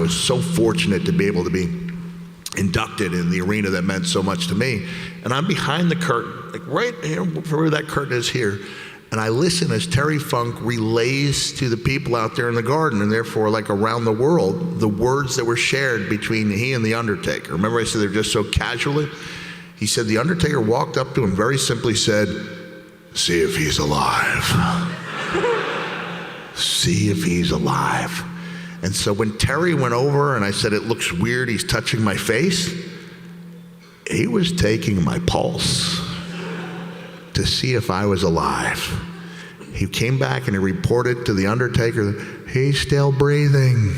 was so fortunate to be able to be inducted in the arena that meant so much to me. And I'm behind the curtain, like right here, where that curtain is here. And I listen as Terry Funk relays to the people out there in the garden, and therefore like around the world, the words that were shared between he and the Undertaker. Remember I said they're just so casually? He said the Undertaker walked up to him, very simply said, "See if he's alive." See if he's alive. And so when Terry went over and I said, "It looks weird, he's touching my face," he was taking my pulse to see if I was alive. He came back and he reported to the Undertaker that he's still breathing.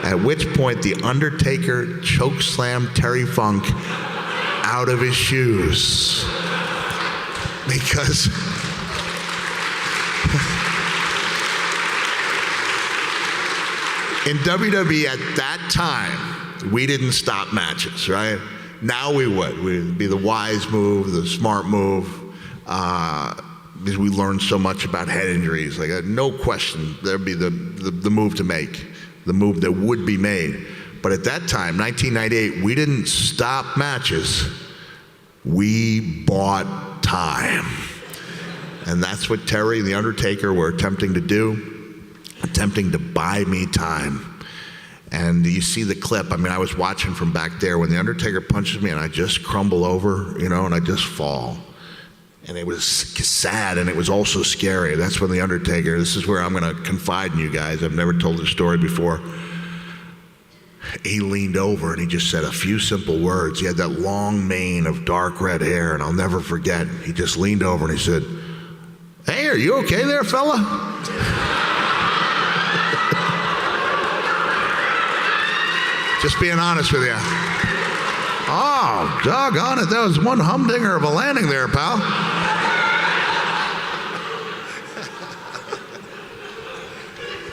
At which point the Undertaker chokeslammed Terry Funk out of his shoes. Because in WWE at that time, we didn't stop matches, right? Now we would. It would be the wise move, the smart move, because we learned so much about head injuries. Like, no question, there'd be the move to make, the move that would be made. But at that time, 1998, we didn't stop matches. We bought time. And that's what Terry and The Undertaker were attempting to do, attempting to buy me time. And you see the clip. I mean, I was watching from back there when The Undertaker punches me and I just crumble over, you know, and I just fall. And it was sad, and it was also scary. That's when The Undertaker, this is where I'm going to confide in you guys. I've never told this story before. He leaned over and he just said a few simple words. He had that long mane of dark red hair, and I'll never forget. He just leaned over and he said, "Hey, are you okay there, fella?" Just being honest with you. Oh, doggone it, that was one humdinger of a landing there, pal.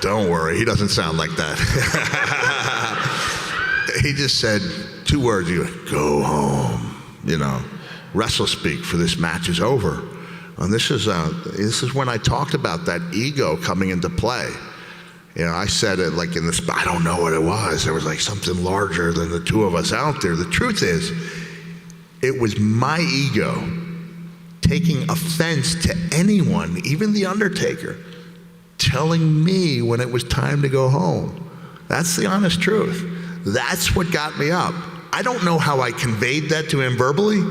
Don't worry, he doesn't sound like that. He just said 2 words. He went, "Go home." You know, wrestle speak for this match is over. And this is when I talked about that ego coming into play. You know, I said it like in this, I don't know what it was. There was like something larger than the two of us out there. The truth is, it was my ego taking offense to anyone, even The Undertaker, telling me when it was time to go home. That's the honest truth. That's what got me up. I don't know how I conveyed that to him verbally.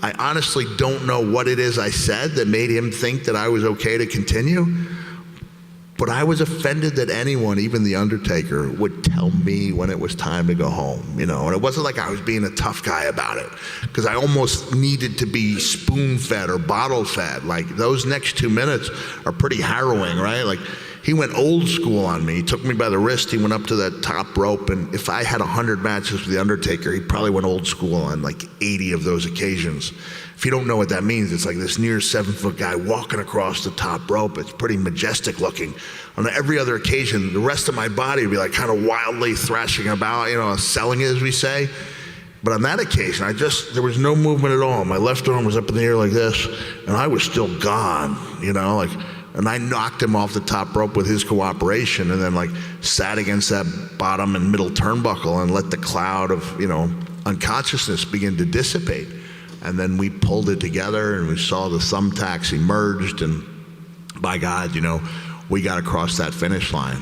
I honestly don't know what it is I said that made him think that I was okay to continue. But I was offended that anyone, even The Undertaker, would tell me when it was time to go home, you know. And it wasn't like I was being a tough guy about it, because I almost needed to be spoon-fed or bottle-fed. Like, those next 2 minutes are pretty harrowing, right? Like, he went old school on me. He took me by the wrist. He went up to that top rope, and if I had 100 matches with The Undertaker, he probably went old school on like 80 of those occasions. If you don't know what that means, it's like this near 7-foot guy walking across the top rope. It's pretty majestic looking. On every other occasion, the rest of my body would be like kind of wildly thrashing about, you know, selling it, as we say. But on that occasion, there was no movement at all. My left arm was up in the air like this, and I was still gone, you know, like, and I knocked him off the top rope with his cooperation, and then like sat against that bottom and middle turnbuckle and let the cloud of, you know, unconsciousness begin to dissipate. And then we pulled it together and we saw the thumbtacks emerged, and by God, you know, we got across that finish line.